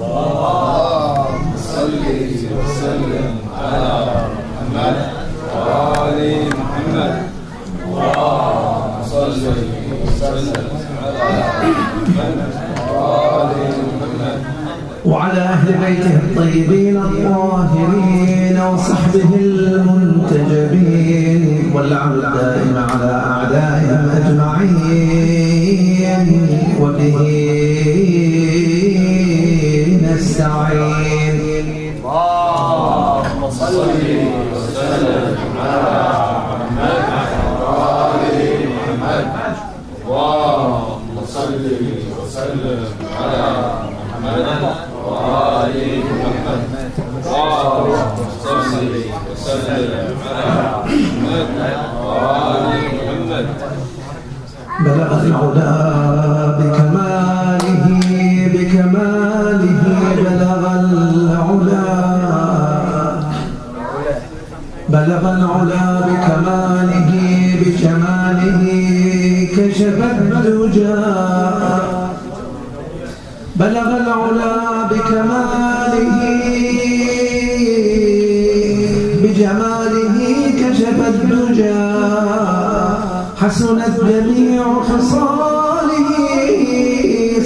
اللهم صل وسلم على محمد وآل محمد. اللهم صل وسلم على محمد وآل محمد وعلى أهل بيته الطيبين الطاهرين وصحبه المنتجبين واللعن الدائم على أعدائهم أجمعين وبه نستعين. اللهم صل وسلم على محمد وآل محمد. اللهم صل وسلم على محمد وآل محمد. اللهم صل وسلم على محمد وآل محمد. بلغ العلا بكماله بكماله بلغ العلا بكماله بكماله كشف الدجى. بلغ العلا بكماله بجماله كشف الدجى. حسنت جميع خصاله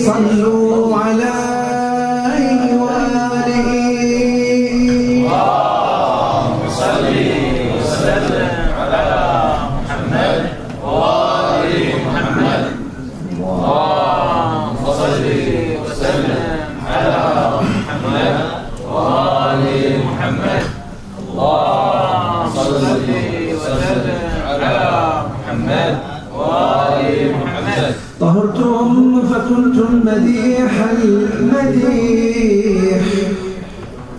صلوا عليه وآله. اللهم صل وسلم على محمد وآل محمد. اللهم صل وسلم على محمد وآل محمد. اللهم صل وسلم على محمد وآل محمد. طهرتم فكنتم مديح المديح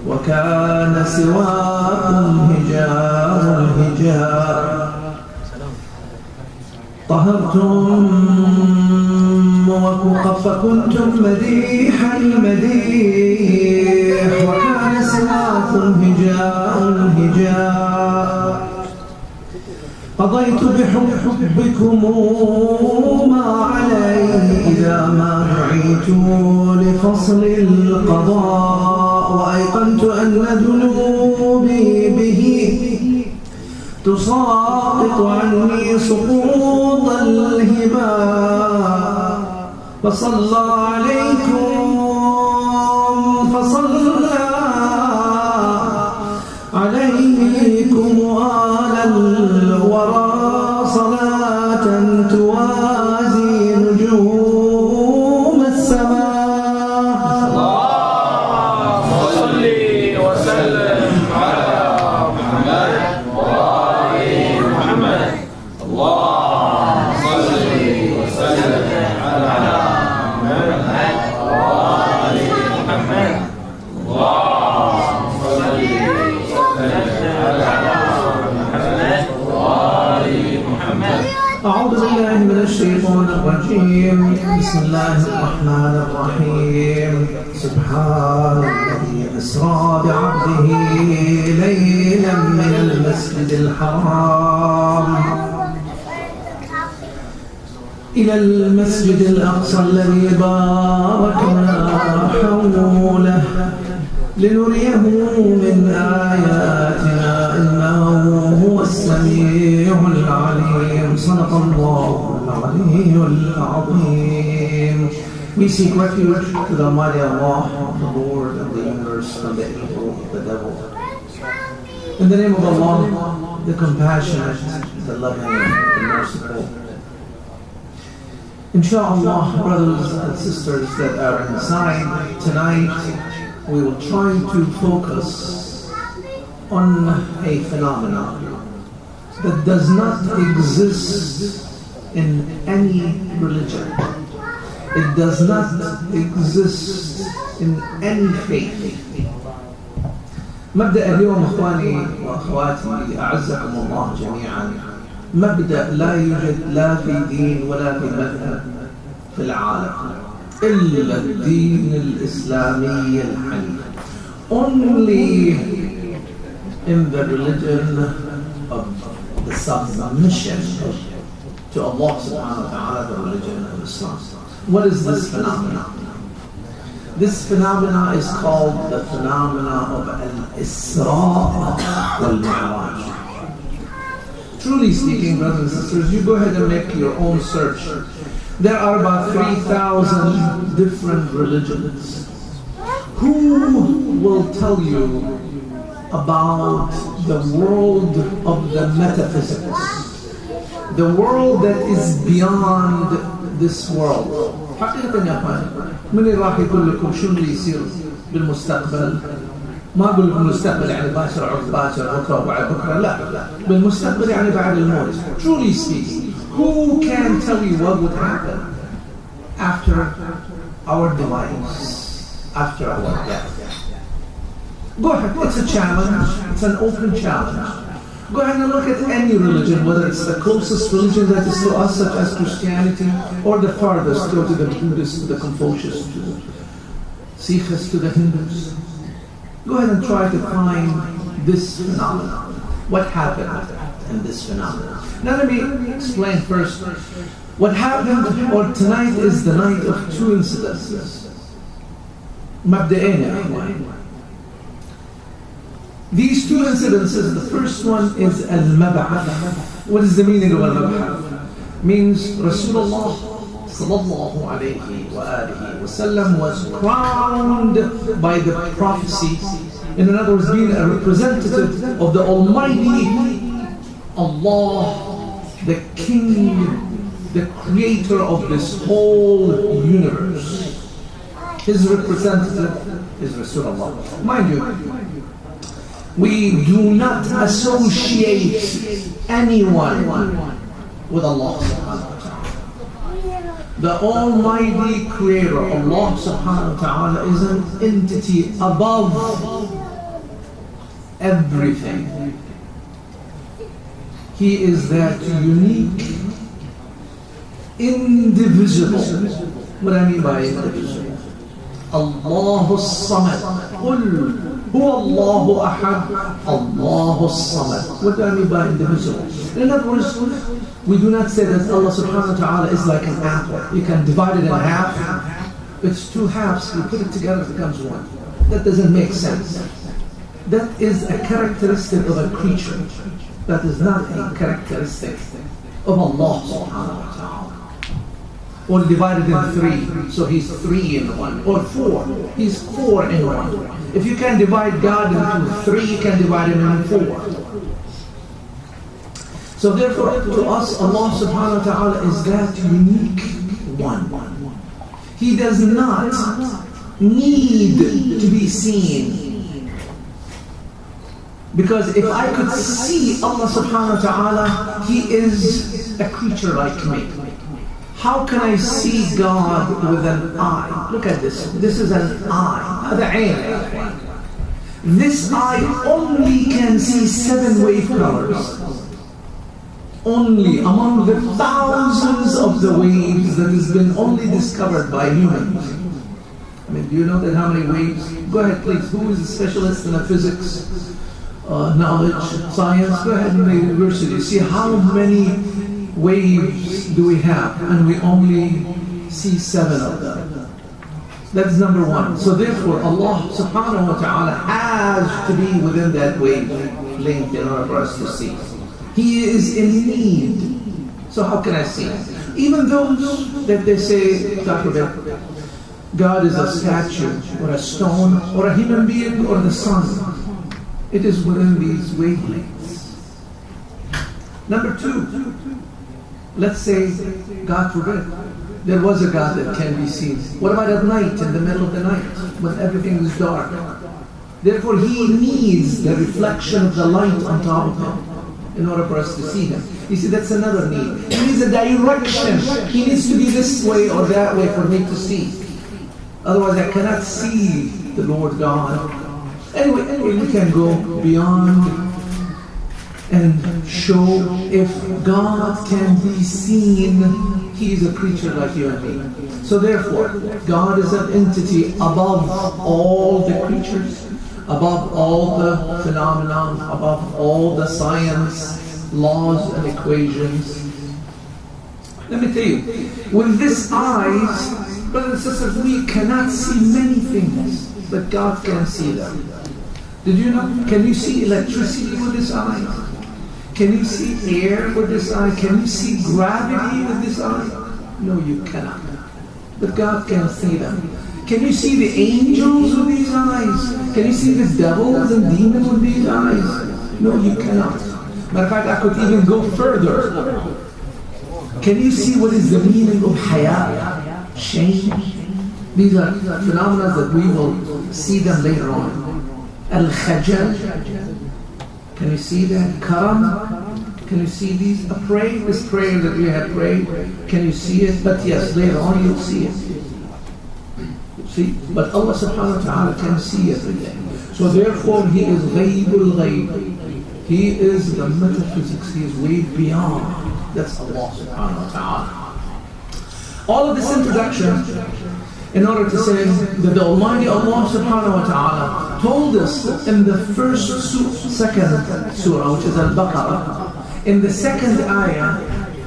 وكان سواكم هجاء الهجاء. طهرتم فكنتم مديح المديح وكان سواكم هجاء الهجاء. قضيت بحبكم ما علي إذا ما دعيت لفصل القضاء. وأيقنت أن ذنوبي به تساقط عني سقوط الهباء. فصلى عليكم آل الورى صلاة توازي نجوم السماء. اللهم صل وسلم على محمد وآل محمد. اللهم صل وسلم على محمد وآل محمد. اللهم صل وسلم على أعوذ بالله من الشيطان الرجيم. بسم الله الرحمن الرحيم. سبحان الذي أسرى بعبده ليلا من المسجد الحرام إلى المسجد الأقصى الذي باركنا حوله لنريه من آياتنا إنه هو السميع العليم. صدق الله العلي العظيم. We seek refuge to the Almighty Allah, the Lord of the universe, from the evil of the devil. In the name of Allah, the compassionate, the loving, the merciful. Inshallah, brothers and sisters that are inside tonight, we will try to focus on a phenomenon that does not exist in any religion. It does not exist in any faith. مبدأ اليوم إخواني وأخواتي أعزكم الله جميعا مبدأ لا يوجد لا في دين ولا في مذهب في العالم إلا الدين الإسلامي الحنيف. Only in the religion of the submission to Allah subhanahu wa ta'ala, the religion of Islam. What is this phenomenon? This phenomena is called the phenomena of الإسراء والمعراج. Truly speaking, brothers and sisters, you go ahead and make your own search. There are about 3,000 different religions. Who will tell you about the world of the metaphysics? The world that is beyond this world. حقيقة يا أخوان، من راح يقول لكم شو اللي يصير بالمستقبل؟ ما أقول لكم المستقبل يعني باكر عقب باكر بكرة وبعد بكرة، لا، بالمستقبل يعني بعد الموت. Truly speaking, who can tell you what would happen after our demise, after our death? Go ahead, it's a challenge, it's an open challenge. Go ahead and look at any religion, whether it's the closest religion that is to us, such as Christianity, or the farthest, go to the Buddhists, to the Confucius, to the Sikhs, to the Hindus. Go ahead and try to find this phenomenon. What happened in this phenomenon? Now let me explain first. What happened, or tonight is the night of two incidences. مبدئين يا أخوان. These two incidences, the first one is al-mab'ath. What is the meaning of al-mab'ath? Means Rasulullah sallallahu alayhi wa alihi wa sallam was crowned by the prophecy. In other words, being a representative of the Almighty Allah, the King, the Creator of this whole universe. His representative is Rasulullah. Mind you, we do not associate anyone with Allah subhanahu wa ta'ala. The Almighty Creator, Allah subhanahu wa ta'ala, is an entity above everything. He is that unique, indivisible. What do I mean by indivisible? Allahu Samad. Huwa Allahu Ahad, Allahu Samad. What do I mean by indivisible? In other words, we do not say that Allah subhanahu wa ta'ala is like an apple. You can divide it in half. It's two halves. You put it together, it becomes one. That doesn't make sense. That is a characteristic of a creature. That is not a characteristic of Allah subhanahu wa ta'ala. Or divided in three, so he's three in one. Or four, he's four in one. If you can divide God into three, you can divide him into four. So therefore, to us, Allah subhanahu wa ta'ala is that unique one. He does not need to be seen. Because if I could see Allah subhanahu wa ta'ala, He is a creature like me. How can I see God with an eye? Look at this. This is an eye. هذا عين. This eye only can see 7 wave colors. Only among the thousands of the waves that has been only discovered by humans. I mean, do you know that how many waves? Go ahead, please. Who is a specialist in the physics, knowledge, science? Go ahead in the university. See how many waves do we have, and we only see 7 of them. That's number one. So therefore, Allah subhanahu wa ta'ala has to be within that wave length in order for us to see. He is in need. So how can I see? Even those that they say, talk about God is a statue, or a stone, or a human being, or the sun. It is within these wavelengths. Number 2. Let's say, God forbid, there was a God that can be seen. What about at night, in the middle of the night, when everything is dark? Therefore, He needs the reflection of the light on top of Him in order for us to see Him. You see, that's another need. He needs a direction. He needs to be this way or that way for me to see. Otherwise, I cannot see the Lord God. Anyway, we can go beyond and show if God can be seen, He is a creature like you and me. So therefore, God is an entity above all the creatures, above all the phenomena, above all the science, laws and equations. Let me tell you, with these eyes, Brothers and sisters, we cannot see many things, but God can see them. Did you know? Can you see electricity with this eye? Can you see air with this eye? Can you see gravity with this eye? No, you cannot. But God can see them. Can you see the angels with these eyes? Can you see the devils and demons with these eyes? No, you cannot. Matter of fact, I could even go further. Can you see what is the meaning of haya? Shame? These are phenomena that we will see them later on. Al-khajal. Can you see that? Karam. Can you see these? This prayer that we have prayed. Can you see it? But yes, later on you'll see it. See? But Allah subhanahu wa ta'ala can see everything. So therefore He is ghaybul ghayb. He is the metaphysics. He is way beyond. That's Allah subhanahu wa ta'ala. All of this introduction in order to say that the Almighty Allah subhanahu wa ta'ala told us in the second surah, which is Al-Baqarah, in the second ayah,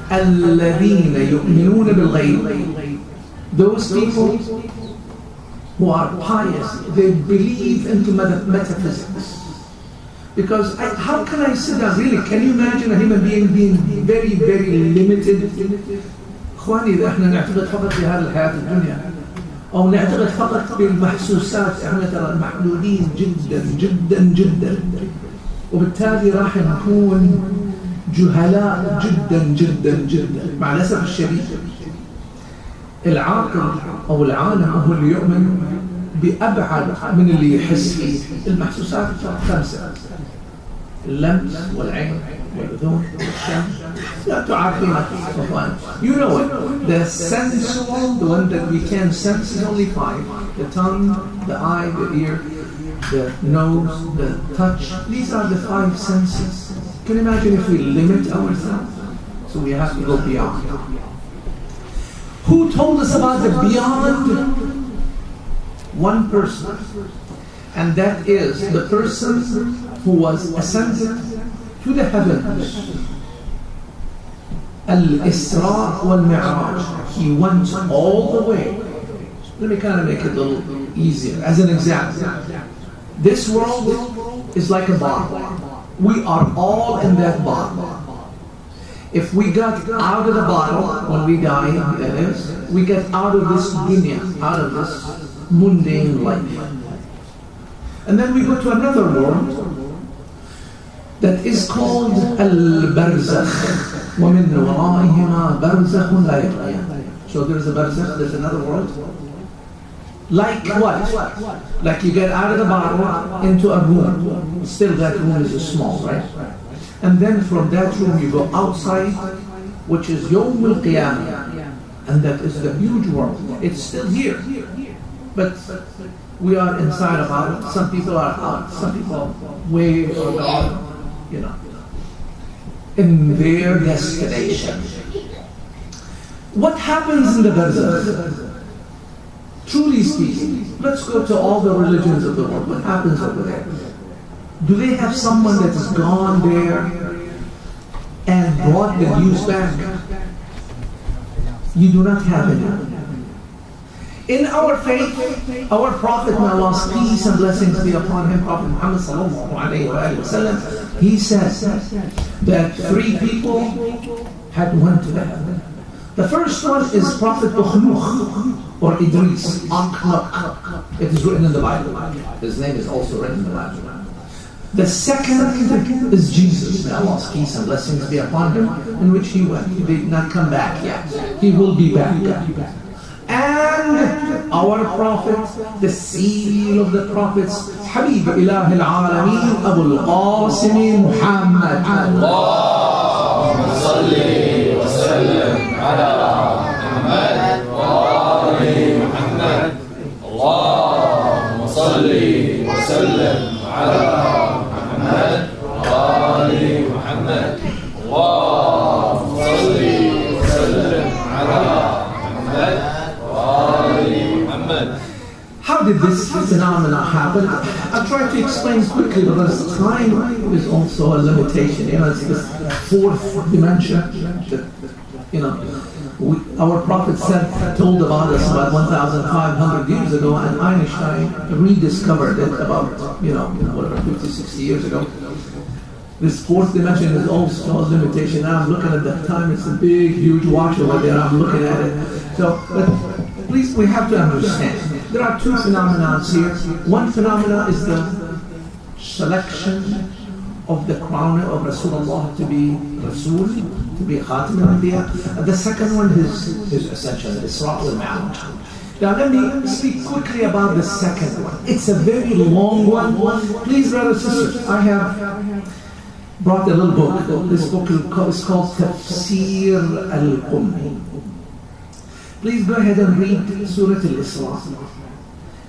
الَّذِينَ يُؤْمِنُونَ بِالْغَيْبِ. Those people who are pious, they believe into metaphysics. Because how can I sit down? Really, can you imagine a human being very, very limited? إخواني إحنا نعتقد فقط في هذه الحياة الدنيا أو نعتقد فقط بالمحسوسات. إحنا ترى محدودين جدا جدا جدا، وبالتالي راح نكون جهلاء جدا جدا جدا. مع الأسف الشديد العاقل أو العالم هو اللي يؤمن بأبعد من اللي يحس فيه. المحسوسات 5: اللمس والعين والأذن والشم. لا تعرفينها إخوان. You know it. The sensual, the one that we can sense, is only 5. The tongue, the eye, the ear, the nose, the touch. These are the 5 senses. Can you imagine if we limit ourselves? So we have to go beyond. Who told us about the beyond? One person. And that is the person who was ascended to the heavens. الإسراء والمعراج. He went all the way. Let me kind of make it a little easier. As an example, this world is like a bottle. We are all in that bottle. If we got out of the bottle when we die, that is, we get out of this dunya, out of this mundane life. And then we go to another world that is called Al-Barzakh. وَمِنْ وَرَائِهِمَا بَرْزَخٌ لَا يَبْغِيَانِ. So there's a barzakh, there's another world. Like what? Like you get out of the bottle into a room. Still that room is small, right? And then from that room you go outside, which is Yawm al-Qiyamah. And that is the huge world. It's still here. But we are inside of it. Some people are out. Some people are way over, you know, in their destination. What happens in the barzakh? Truly speaking, let's go to all the religions of the world. What happens over there? Do they have someone that has gone there and brought the news back? You do not have it. In our faith, our Prophet, may Allah's peace and blessings be upon him, Prophet Muhammad sallallahu alayhi wa sallam, he said that 3 people had went to heaven. The first one is Prophet Ukhnukh or Idris, Akhnuk. It is written in the Bible. His name is also written in the Bible. The second is Jesus, may Allah's peace and blessings be upon him, in which he went. He did not come back yet. He will be back. And our Prophet, the seal of the prophets, Habib Ilah al-Alameen, Abu al-Qasim Muhammad. Allahumma salli wa sallim ala Muhammad wa ali Muhammad. Allahumma salli wa sallim ala Muhammad wa ali Muhammad. Allahumma salli wa sallim ala Muhammad. How did this phenomenon happen? I'll try to explain quickly because time is also a limitation. You know, it's this 4th dimension that, you know. Our Prophet told about us about 1,500 years ago, and Einstein rediscovered it about, 50, 60 years ago. This fourth dimension is also a limitation. Now I'm looking at the time, it's a big, huge watch over there, I'm looking at it. So, but please, we have to understand, there are two phenomena here. One phenomena is the selection of the crown of Rasulullah to be Rasul, to be Khatim al-Anbiya. The second one is essential, the Israء والمعراج. Now let me speak quickly about the second one. It's a very long one. Please, brothers and sisters, I have brought a little book. This book is called Tafsir al-Qummi. Please go ahead and read Surah al-Isra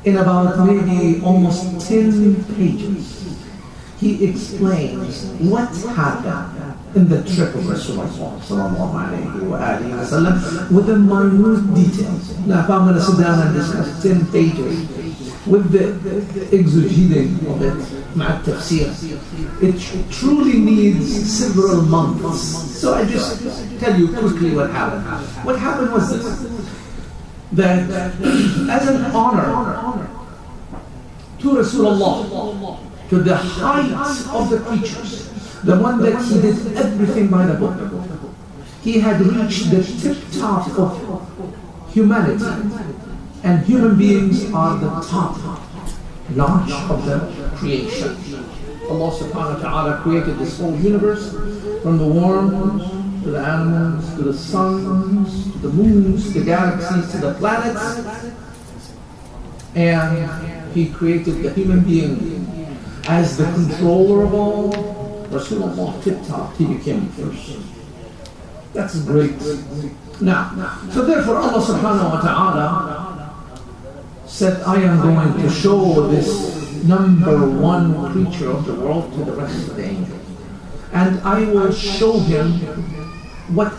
in about maybe almost 10 pages. He explains what happened in the trip of Rasulullah sallallahu alayhi wa alihi wa sallam with the minute details. Now if I'm going to sit down and discuss 10 pages with the exegeting of it, مع التفسير, it truly needs several months. So I just tell you quickly what happened. What happened was this, that as an honor to Rasulullah, to the height of the creatures, the one that he did everything by the book, he had reached the tip-top of humanity, and human beings are the top notch of the creation. Allah subhanahu wa ta'ala created this whole universe, from the worms, to the animals, to the suns, to the moons, to the galaxies, to the planets, and he created the human being as the controller of all. Rasulullah tip-top, he became first. That's great. Now, so therefore Allah subhanahu wa ta'ala said, I am going to show this number one creature of the world to the rest of the angels. And I will show him what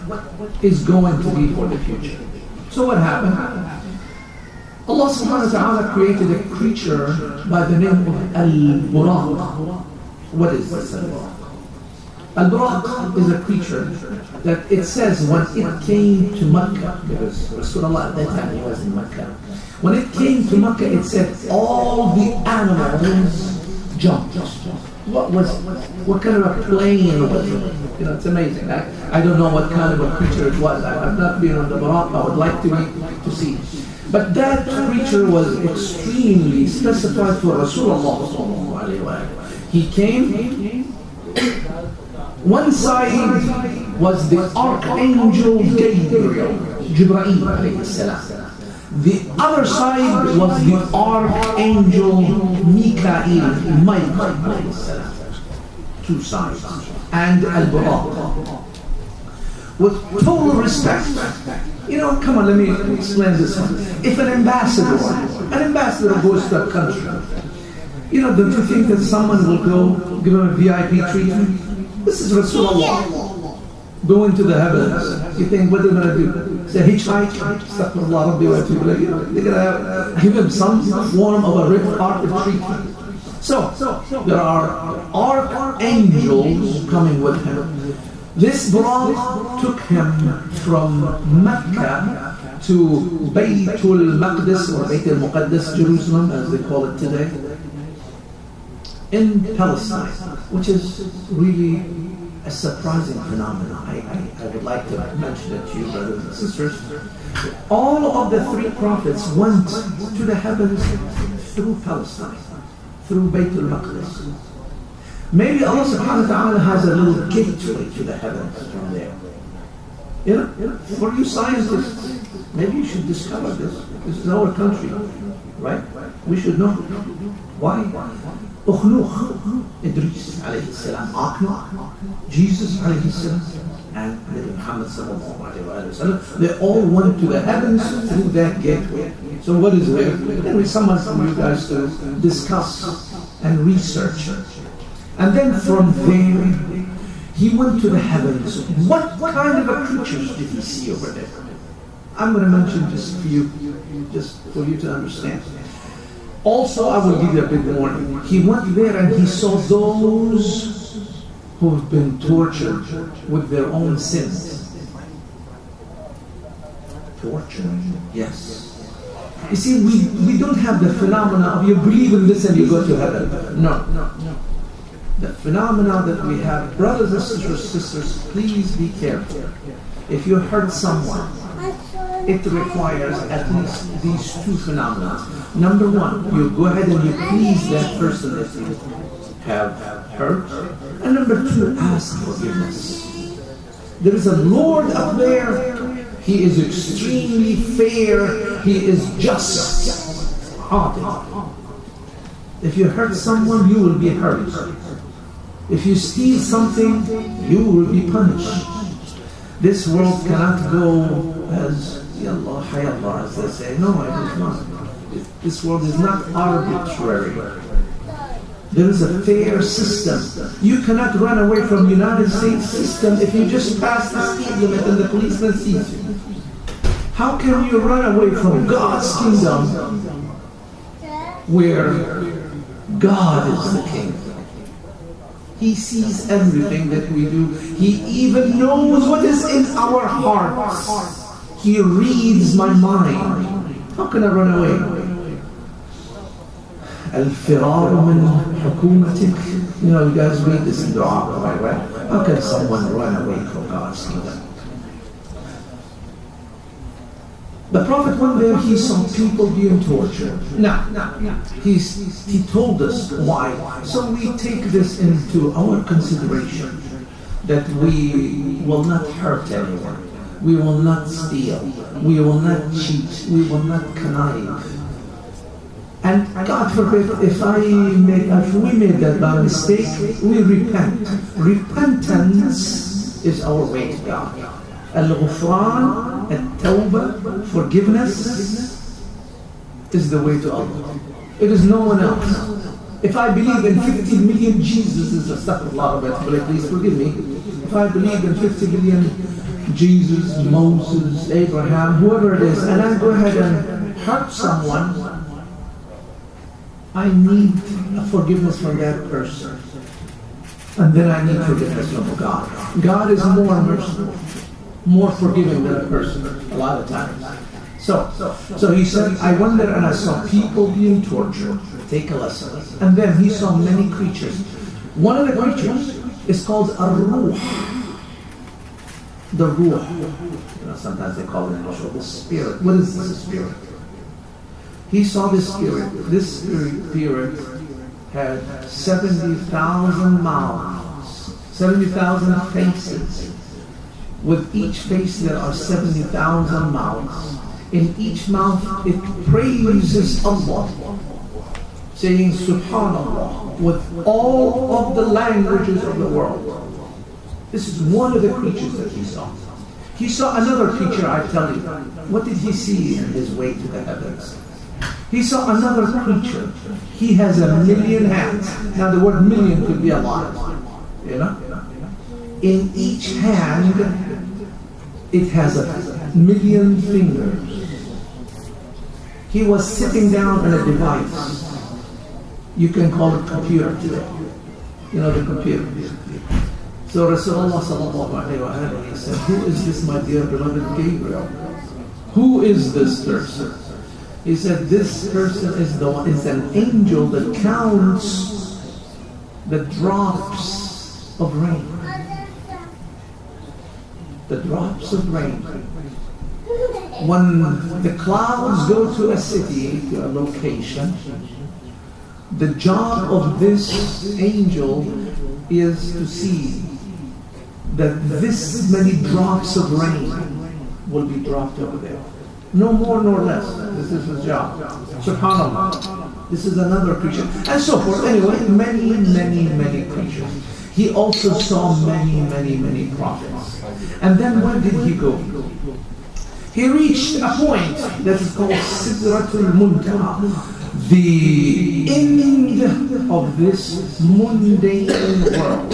is going to be for the future. So what happened? Allah subhanahu wa ta'ala created a creature by the name of Al-Buraq. What is this Al-Buraq? Al-Buraq is a creature that it says when it came to Mecca, because Rasulullah at that time he was in Mecca. When it came to Mecca, it said all the animals jumped. What kind of a plane was it? It's amazing. I don't know what kind of a creature it was. I've not been on the Buraq. I would like to see. But that creature was extremely specified for Rasulullah. He came. One side was the Archangel Gabriel, Jibreel alayhi salam. The other side was the Archangel Mikael, Michael alayhi salam. Two sides. And Al-Buraq. With total respect. Come on, let me explain this one. If an ambassador goes to a country, don't you think that someone will go give him a VIP treatment? This is Rasulullah going to the heavens. You think, what they're going to do? Say, hitchhike? Astaghfirullah Rabbi wa atubu ilayh. They're going to give him some form of a red carpet treatment. So, there are archangels coming with him. This Buraq took him from Mecca to Baytul Maqdis, or Bayt al-Muqaddas, Jerusalem, as they call it today, in Palestine, which is really a surprising phenomenon. I would like to mention it to you, brothers and sisters. All of the three prophets went to the heavens through Palestine, through Bayt al-Maqdis. Maybe Allah subhanahu wa ta'ala has a little gateway to the heavens from there. For you scientists, maybe you should discover this. This is our country, right? We should know. Why? Ukhnukh, Idris alayhi salam, Akhnukh, Jesus alayhi salam, and Muhammad sallallahu alayhi wa sallam, they all went to the heavens through that gateway. So what is there? Anyway, someone from you guys to discuss and research. And then from there, he went to the heavens. What kind of a creatures did he see over there? I'm going to mention just for you to understand. Also, I will give you a big warning. He went there and he saw those who have been tortured with their own sins. torturing? Yes. You see, we don't have the phenomena of you believe in this and you go to heaven. No. The phenomena that we have, brothers and sisters, please be careful. If you hurt someone, it requires at least these two phenomena. Number one, you go ahead and you please that person that you have hurt. And number two, ask forgiveness. There is a Lord up there. He is extremely fair. He is just. If you hurt someone, you will be hurt. If you steal something, you will be punished. This world cannot go as Yallah, Hayallah, as they say. No, it is not. This world is not arbitrary. There is a fair system. You cannot run away from the United States system if you just pass the speed limit and the policeman sees you. How can you run away from God's kingdom where God is the king? He sees everything that we do. He even knows what is in our hearts. He reads my mind. How can I run away? الفرار من حكومتك. You know, you guys read this in dua, right? How can someone run away from God's kingdom? The Prophet, one day, he saw people being tortured. Now, he told us why. So we take this into our consideration, that we will not hurt anyone. We will not steal. We will not cheat. We will not connive. And God forbid, if we made that by mistake, we repent. Repentance is our way to God. Al-Ghufran, Al-Tawbah, forgiveness is the way to Allah. It is no one else. If I believe in 50 million Jesus, astaghfirullah, please forgive me. If I believe in 50 million Jesus, Moses, Abraham, whoever it is, and I go ahead and hurt someone, I need a forgiveness from that person. And then I need forgiveness from God. God is more merciful, more forgiving than a person, a lot of times. So he said, I wonder, and I saw people being tortured. Take a lesson. And then he saw many creatures. One of the creatures is called a ruh. The ruh. You know, sometimes they call it in English the spirit. What is this spirit? He saw this spirit. This spirit had 70,000 mouths, 70,000 faces. With each face there are 70,000 mouths. In each mouth it praises Allah, saying Subhanallah, with all of the languages of the world. This is one of the creatures that he saw. He saw another creature, I tell you. What did he see in his way to the heavens? He saw another creature. He has 1,000,000 hands. Now the word million could be a lot, you know? In each hand, it has 1,000,000 fingers. He was sitting down on a device. You can call it computer today. You know the computer. So Rasulullah sallallahu alayhi wa sallam said, who is this, my dear beloved Gabriel? Who is this person? He said, this person is an angel that counts the drops of rain. The drops of rain. When the clouds go to a city, to a location, the job of this angel is to see that this many drops of rain will be dropped over there. No more nor less. This is his job. SubhanAllah. This is another creature. And so forth. Anyway, many creatures. He also saw many prophets. And then where did he go? He reached a point that is called Sidratul Muntaha, the end of this mundane world.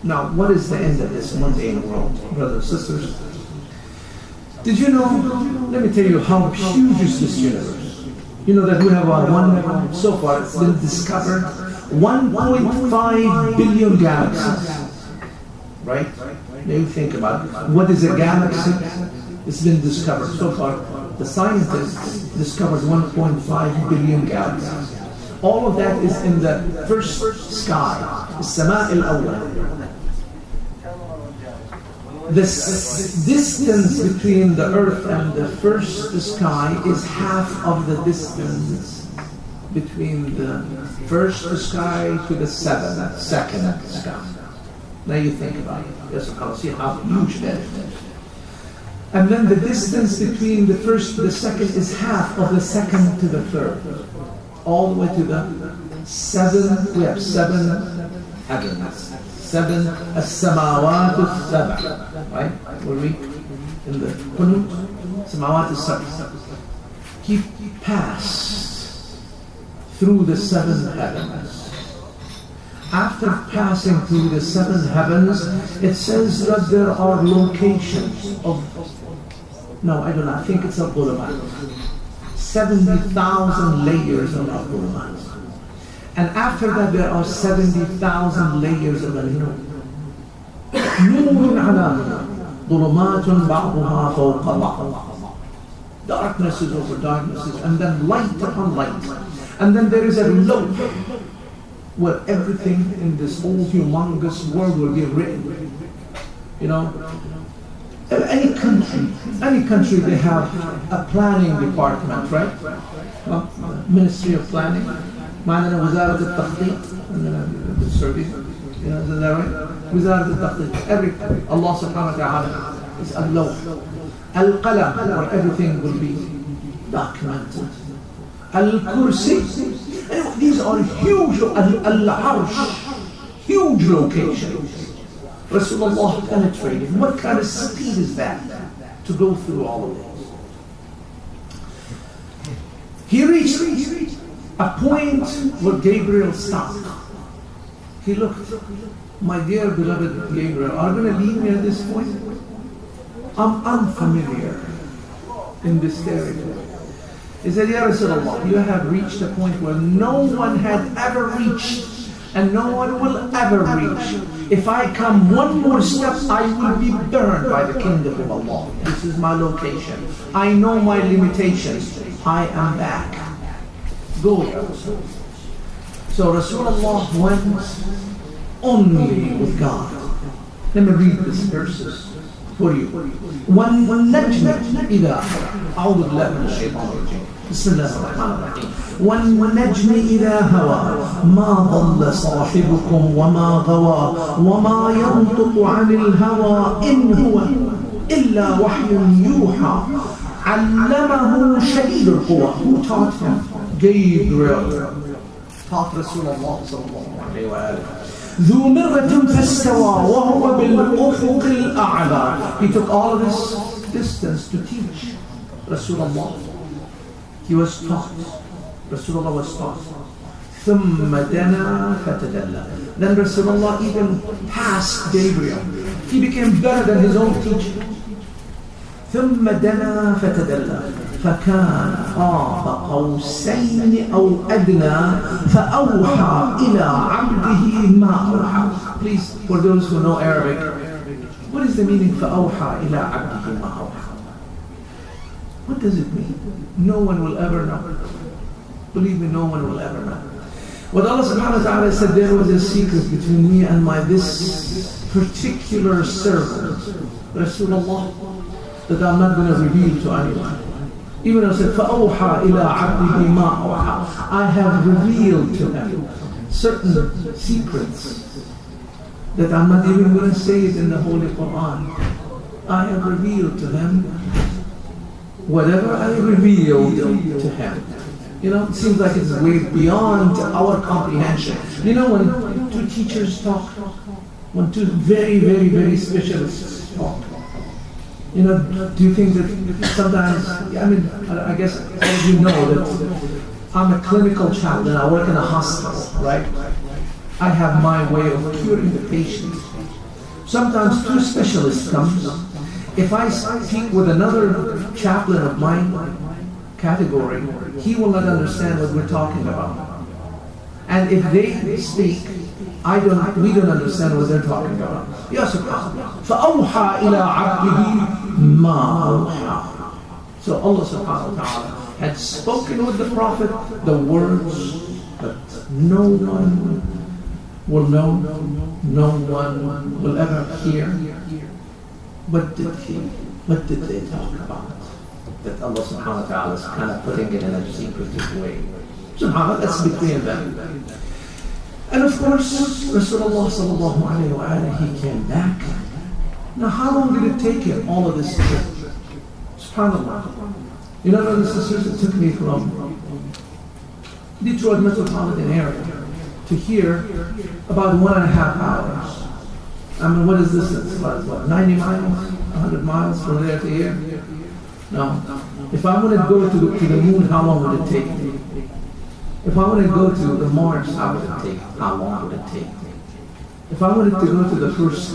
Now, what is the end of this mundane world, brothers and sisters? Did you know, let me tell you how huge is this universe. You know that we have so far it's been discovered 1.5 billion galaxies. Right? Now you think about it. What is a galaxy? It's been discovered. So far, the scientists discovered 1.5 billion galaxies. All of that is in the first sky, السماء الأول. The distance between the earth and the first sky is half of the distance between the first sky to the second sky. Now you think about it. Yes, I'll see how huge that is. And then the distance between the first to the second is half of the second to the third. All the way to the seven, we have 7 heavens. 7 السماوات السبع. Right? We'll read in the Qunut. السماوات السبع. He passed through the 7 heavens. After passing through the 7 heavens, it says that there are locations of, no, I do not think it's a dhulumat. 70,000 layers of dhulumat. And after that there are 70,000 layers of al-nur. نور على ظلمات بعضها فوق بعض. Darknesses over darknesses, and then light upon light. And then there is a low where everything in this whole humongous world will be written. You know, any country they have a planning department, right? Well, Ministry of Planning. معنا وزارة التخطيط, the survey, you know, is that right? وزارة التخطيط. Every Allah subhanahu wa ta'ala is al-lawh. Al-qalam, where everything will be documented. Al-kursi. These are huge, al-arsh, huge locations. Rasulullah penetrated. What kind of speed is that to go through all of this? He reached a point where Gabriel stopped. He looked. My dear beloved Gabriel, are you going to leave me at this point? I'm unfamiliar in this territory. He said, Ya Rasulullah, you have reached a point where no one had ever reached and no one will ever reach. If I come one more step, I will be burned by the kingdom of Allah. This is my location. I know my limitations. I am back. Go, Ya Rasulullah. So Rasulullah went only with God. Let me read these verses for you. وَالنَّجْمِ إِذَا أعوذ بالله من الشيطان الرجيم بسم الله الرحمن الرحيم وَالنَّجْمِ إِذَا هَوَى مَا ضَلَّ صَاحِبُكُمْ وَمَا غَوَى وَمَا يَنطِقُ عَنِ الْهَوَى إِنْ هُوَ إِلَّا وَحْيٌ يُوحَى عَلَّمَهُ شَدِيدُ الْقُوَى. Who taught him? Gabriel taught Rasulullah sallallahu alayhi wa sallam. ذو مرة فاستوى وهو بالأفق الأعلى. He took all of this distance to teach Rasulullah. He was taught. Rasulullah was taught. ثم دنا فتدلى. Then Rasulullah even passed Gabriel. He became better than his own teacher. ثم دنا فتدلى فكان قاب قوسين أو أدنى فأوحى إلى عبده ما أوحى. Please, for those who know Arabic, what is the meaning فأوحى إلى عبده ما أوحى? What does it mean? No one will ever know. Believe me, no one will ever know. What Allah subhanahu wa ta'ala said, there was a secret between me and this particular servant, Rasulullah, that I'm not going to reveal to anyone. Even I said, فَأَوْحَى إِلَىٰ عَبْدِهِ مَا أَوْحَى. I have revealed to him certain secrets that I'm not even going to say it in the Holy Quran. I have revealed to him whatever I revealed to him. You know, it seems like it's way beyond our comprehension. You know, when two teachers talk, when two very, very, very specialists talk, you know, do you think that sometimes, I mean, I guess all of you know that I'm a clinical chaplain, I work in a hospital, right? I have my way of curing the patient. Sometimes two specialists come. If I speak with another chaplain of my category, he will not understand what we're talking about. And if they speak, we don't understand what they're talking about. Ya subhanallah. فَأَوْحَى إِلَىٰ عَبْدِهِ مَا أُوحَى. So Allah subhanahu wa ta'ala had spoken with the Prophet the words that no one will know, no one will ever hear. What did they talk about? That Allah subhanahu wa ta'ala is kind of putting it in a secretive way. SubhanAllah, that's between them. And of course, Rasulullah sallallahu alayhi wa alayhi, he came back. Now how long did it take him, all of this trip? SubhanAllah. You know, brothers and sisters, it took me from Detroit metropolitan area to here about 1.5 hours. I mean, what is this? It's about, what, 90 miles? 100 miles from there to here? No. If I want to go to the moon, how long would it take me? If I want to go to the Mars, how would it take? How long would it take me? If I wanted to go to the first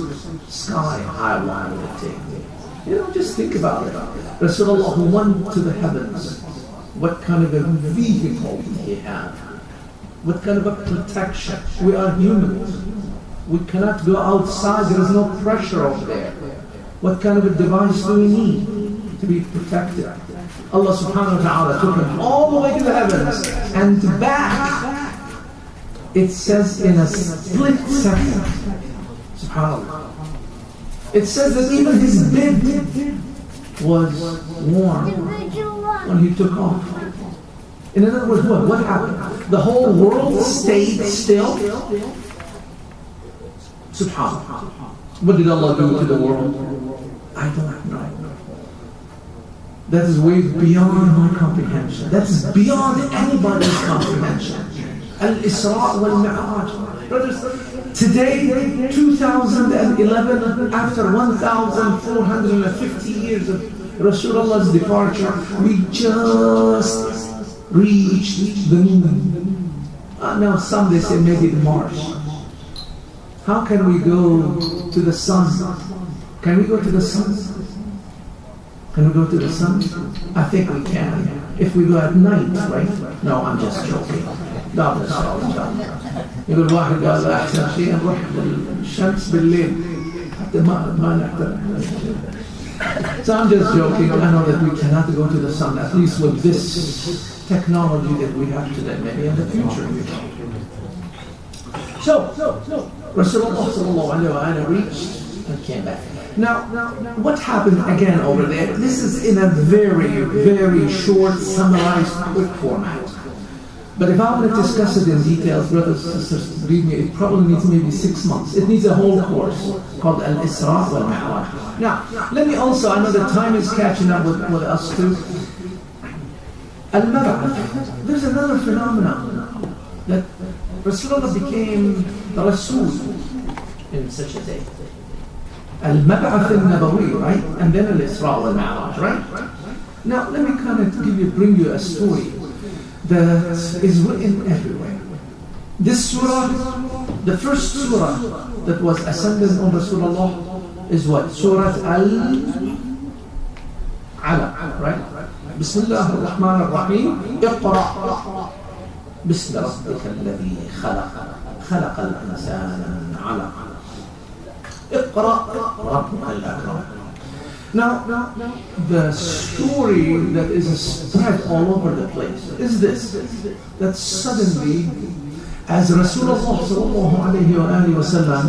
sky, how long would it take me? You know, just think about it. Rasulullah who went to the heavens, what kind of a vehicle did he have? What kind of a protection? We are humans. We cannot go outside, there is no pressure over there. What kind of a device do we need to be protected? Allah subhanahu wa ta'ala took him all the way to the heavens and back. It says in a split second. SubhanAllah. It says that even his bed was warm when he took off. In other words, what happened? The whole world stayed still. SubhanAllah. What did Allah do to the world? I don't know. That is way beyond my comprehension. That is beyond anybody's comprehension. Al-Israء wal-Ma'raj. Brothers, today, 2011, after 1,450 years of Rasulullah's departure, we just reached the moon. Now some they say maybe the Mars. How can we go to the sun? Can we go to the sun? Can we go to the sun? I think we can. If we go at night, right? No, I'm just joking. لا بس يقول واحد قال لا أحسن شيء نروح للشمس بالليل حتى ما نحترم. So I'm just joking. I know that we cannot go to the sun, at least with this technology that we have today, maybe in the future. So Rasulullah sallallahu alayhi wa sallam reached and came back. Now, what happened again over there? This is in a very, very short, summarized, quick format. But if I want to discuss it in details, brothers and sisters, believe me, it probably needs maybe 6 months. It needs a whole course called Al-Israء wal-Ma'raj. Now, let me also, I know that time is catching up with us too. Al-Mab'ath. There's another phenomenon that Rasulullah became the Rasul in such a day. Al-Mab'ath al-Nabawi, right? And then Al-Isra' wal-Ma'raj, right? Now, let me kind of bring you a story that is written everywhere. This surah, the first surah that was ascended on Rasulullah is what? Surah Al-Alaq, right? Bismillah ar-Rahman ar-Rahim. Iqra' Bismi rabbika alladhi khalaq. Khalaqa al-insana min 'alaq. Iqra' rabbuka al-akram. Now, the story that is spread all over the place is this, that suddenly, as Rasulullah sallallahu alayhi wa sallam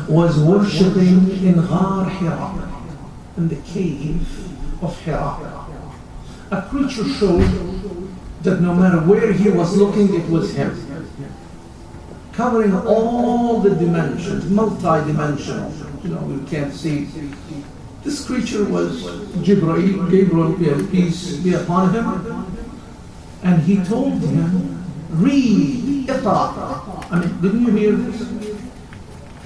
was worshipping in Ghar Hira, in the cave of Hira, a creature showed that no matter where he was looking, it was him, covering all the dimensions, multi-dimensional. You know, we can't see. This creature was Gabriel, peace be upon him, and he told him, read, Iqra'. I mean, didn't you hear this?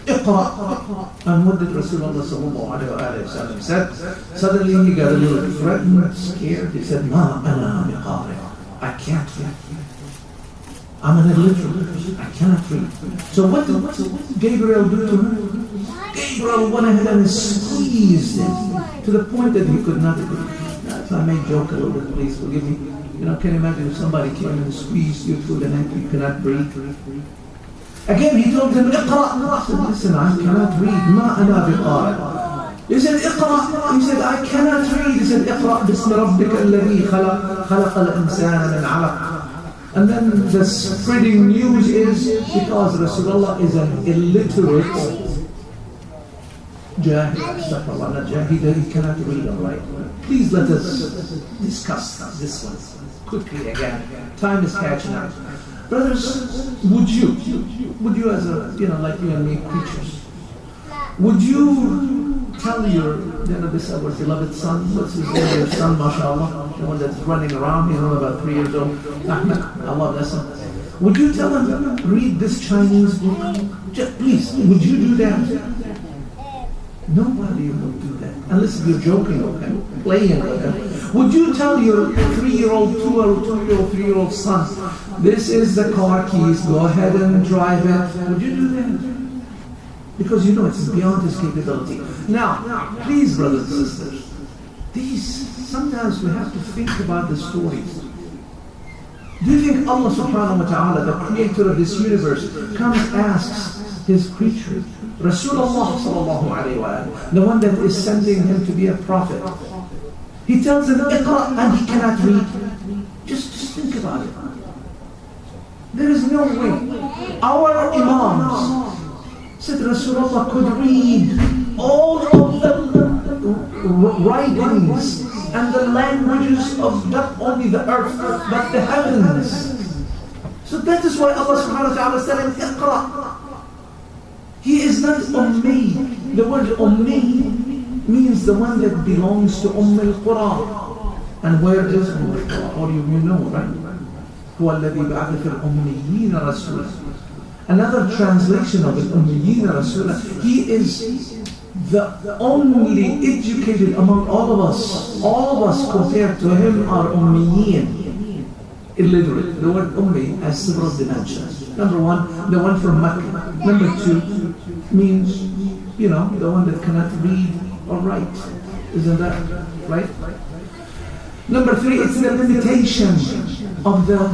Iqra'. And what did Rasulullah sallallahu alayhi wa sallam said? Suddenly he got a little threatened, scared. He said, Ma ana biqari'. I can't read. I'm an illiterate. I cannot read. So what did Gabriel do to him? Gabriel went ahead and squeezed him to the point that he could not read. Now, if I may joke a little bit, please forgive me. You know, can you imagine if somebody came and squeezed you through the neck, you cannot breathe? Again, he told him, Iqra'. He said, listen, I cannot read. Ma ana biqari'. He said, Iqra. He said, I cannot read. He said, Iqra bismi rabbika alladhi khalaq, khalaqa al-insana min alaq. And then the spreading news is because Rasulullah is an illiterate Jahid, he cannot read or write. Please let us discuss this one quickly again. Time is catching up. Brothers, would you as a, like you and me, creatures, would you tell your, this our beloved son, what's his name, your son, mashallah, the one that's running around, about 3 years old, Ahmed, Allah bless him. Would you tell him, read this Chinese book? Just, please, would you do that? Nobody would do that, unless you're joking with him, playing with him. Would you tell your 3-year-old, 2-year-old, 3-year-old son, this is the car keys, go ahead and drive it? Would you do that? Because it's beyond his capability. Now, please, brothers and sisters, sometimes we have to think about the stories. Do you think Allah subhanahu wa ta'ala, the creator of this universe, comes and asks his creature, Rasulullah sallallahu alayhi wa sallam, the one that is sending him to be a prophet, he tells him, Iqra, and he cannot read? Just think about it. There is no way. Our Imams said Rasulullah could read all of the writings and the languages of not only the earth, but the heavens. So that is why Allah subhanahu wa ta'ala is telling Iqra. He is not Ummi. The word Ummi means the one that belongs to al-Qura. And where is al-Qura? Or you know, right? هو الذي بعث في الأميين رسولا. Another translation of الأميين رسولا. He is the only educated among all of us. All of us compared to him are Ummiyin, illiterate. The word Ummi has several dimensions. Number one, the one from Mecca. Number two, means, the one that cannot read or write. Isn't that right? Number three, it's the limitation of the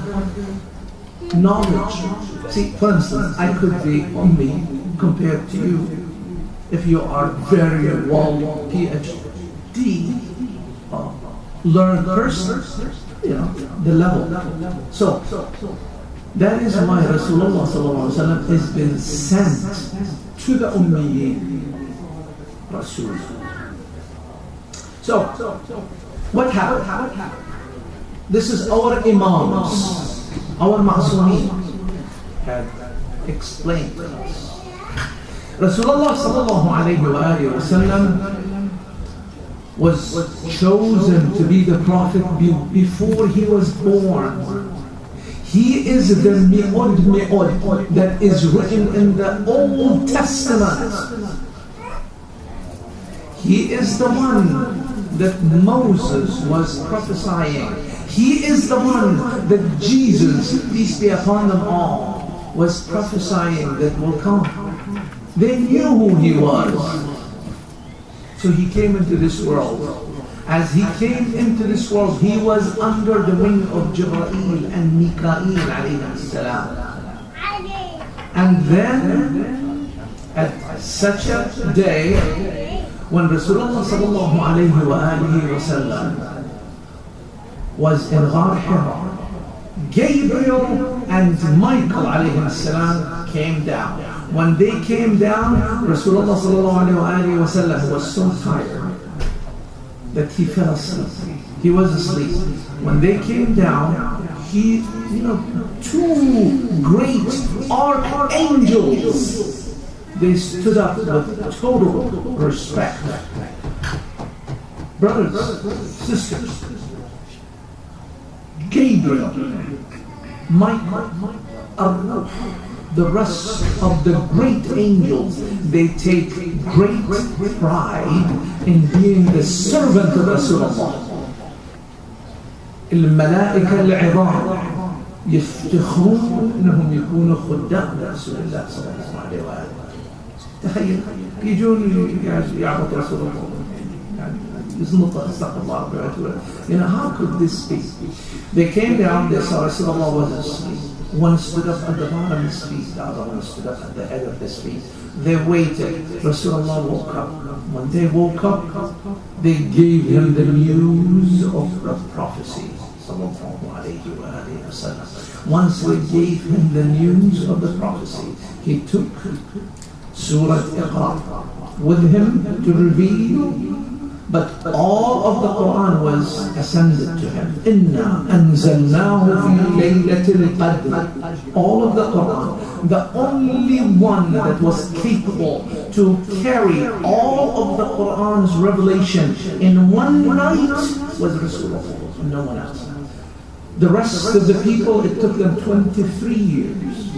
knowledge. See, for instance, I could be Ummi compared to you if you are very well PhD learned person, the level. So, that is why Rasulullah sallallahu alaihi wasallam has been sent to the Ummiyin Rasul. So, what happened? This is our Imams, our Ma'sumin had explained to us. Rasulullah sallallahu alayhi wa sallam was chosen to be the prophet before he was born. He is the mi'ud that is written in the Old Testament. He is the one that Moses was prophesying. He is the one that Jesus, peace be upon them all, was prophesying that will come. They knew who he was. So he came into this world. As he came into this world, he was under the wing of Jibreel and Mikael alayhi salam. And then, at such a day, when Rasulullah sallallahu alayhi wa sallam was in Ghar Hira, Gabriel and Michael alayhi salam came down. When they came down, Rasulullah sallallahu alayhi wa sallam was so tired that he fell asleep. He was asleep. When they came down, two great archangels, they stood up with total respect. Brothers, sisters, Gabriel, Michael, Ar-Ruh, the rest of the great angels, they take great pride in being the servant of Rasulullah. الملائكة العظام يفتخرون انهم يكونوا خدام رسول الله صلى الله عليه وآله. تخيل يجون يعبد رسول الله يعني يزنط استغفر الله ربي. How could this be? They came down, they saw Rasulullah was asleep. One stood up at the bottom of his feet, the other one stood up at the head of his feet. They waited. Rasulullah woke up. When they woke up, they gave him the news of the prophecy. Once they gave him the news of the prophecy, he took Surah Iqra with him to reveal, but all of the Quran was ascended to him. Inna anzalnahu fi laylatil qadr. All of the Quran. The only one that was capable to carry all of the Quran's revelation in one night was Rasulullah. No one else. The rest of the people, it took them 23 years.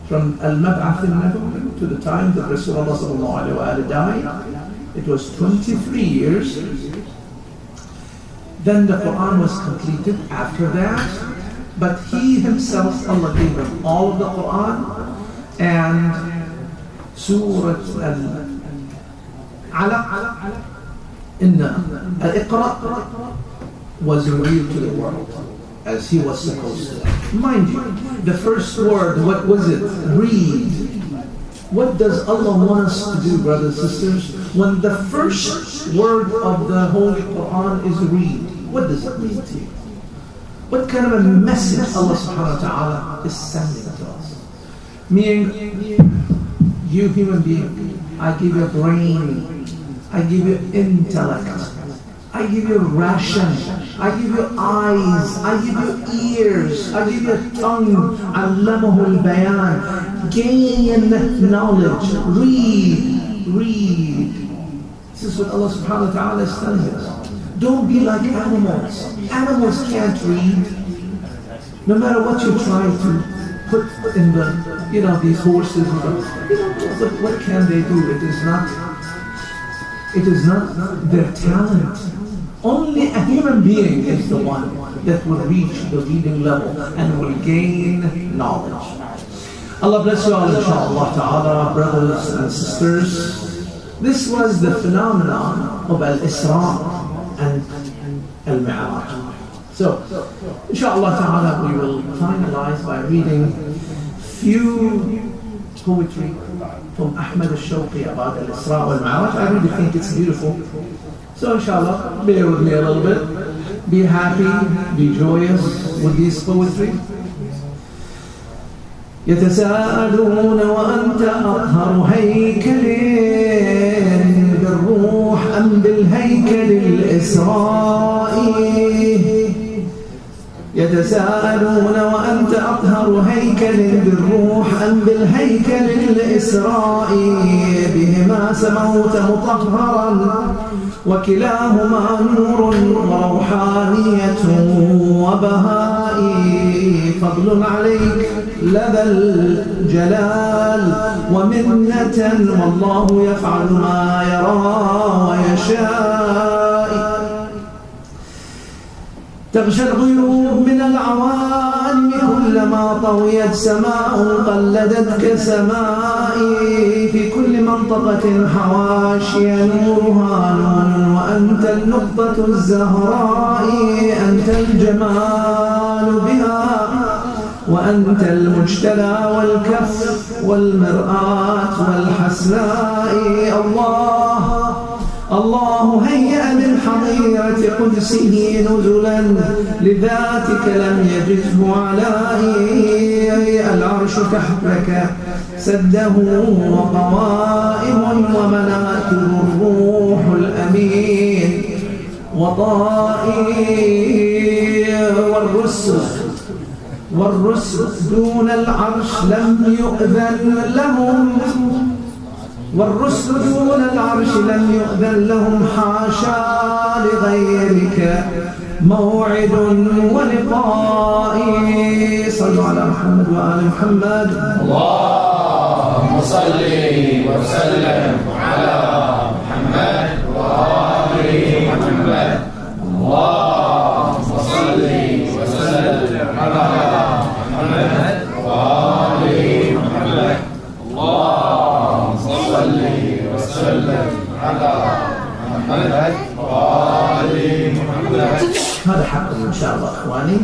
From Al-Mab'ath al-Nabawi to the time that Rasulullah died, it was 23 years. Then the Quran was completed after that. But he himself, Allah gave him all of the Quran, and Surah Al-Alaq, Al-Iqra was revealed to the world as he was supposed to. Mind you, the first word, what was it? Read. What does Allah want us to do, brothers and sisters? When the first word of the Holy Quran is read, what does it mean to you? What kind of a message Allah subhanahu wa ta'ala is sending to us? Meaning, you human being, I give you a brain, I give you intellect, I give you ration, I give you eyes, I give you ears, I give you a tongue, allamahu al-bayan, gain knowledge, read. This is what Allah subhanahu wa ta'ala is telling us. Don't be like animals. Animals can't read. No matter what you try to put in the, these horses, what can they do? It is not their talent. Only a human being is the one that will reach the reading level and will gain knowledge. Allah bless you all, inshaAllah ta'ala, brothers and sisters. This was the phenomenon of Al-Israء and al-Maraj. So, inshallah ta'ala, we will finalize by reading few poetry from Ahmad al-Shawqi about al-Isra' wal-Maraj. I really think it's beautiful. So, inshallah, bear with me a little bit. Be happy, be joyous with this poetry. يتساءلون وأنت أطهر هيكل بالروح أم بالهيكل الإسراء يتساءلون وأنت أطهر هيكل بالروح أم بالهيكل الإسراء بهما سموت مطهرا وكلاهما نور وروحانية وبهاء فضل عليك لدى الجلال ومنة والله يفعل ما يرى ويشاء تغشى الغيوب من العوالم كلما طويت سماء قلدتك سمائي في كل منطقة حواشي نورها نور وأنت النقطة الزهراء أنت الجمال بها وأنت المجتلى والكف والمرآة والحسناء الله هيأ من حظيرة قدسه نزلا لذاتك لم يجزه علائي العرش تحتك سده وقوائم ومناته الروح الأمين وطائي والرسل دون العرش لم يؤذن لهم والرسل دون العرش لم يؤذن لهم حاشا لغيرك موعد ولقائي صلوا على محمد وآل محمد اللهم صل وسلم على محمد وآل محمد اللهم صل وسلم على محمد وآل محمد اللهم صل وسلم على محمد وآل محمد. هذا حق إن شاء الله إخواني.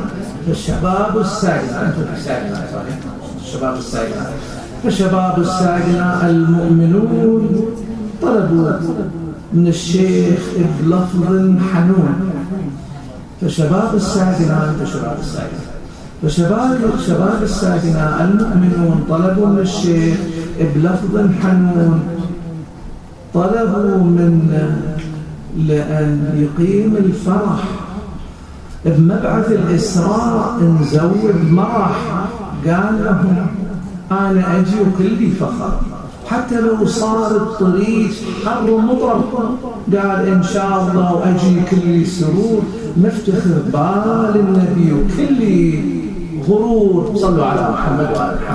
فالشباب الساجنة، الشباب الساجنة، فشباب الساجنة المؤمنون طلبوا من الشيخ بلفظ حنون. فشباب الساجنة فشباب الساجنة المؤمنون طلبوا من الشيخ بلفظ حنون، طلبوا من لأن يقيم الفرح بمبعث الإسراء نزود مرح. قال لهم أنا أجي وكلي فخر حتى لو صار الطريق حر ومطر، قال إن شاء الله وأجي كلي سرور مفتخر بال النبي وكلي غرور. صلوا على محمد وآل محمد.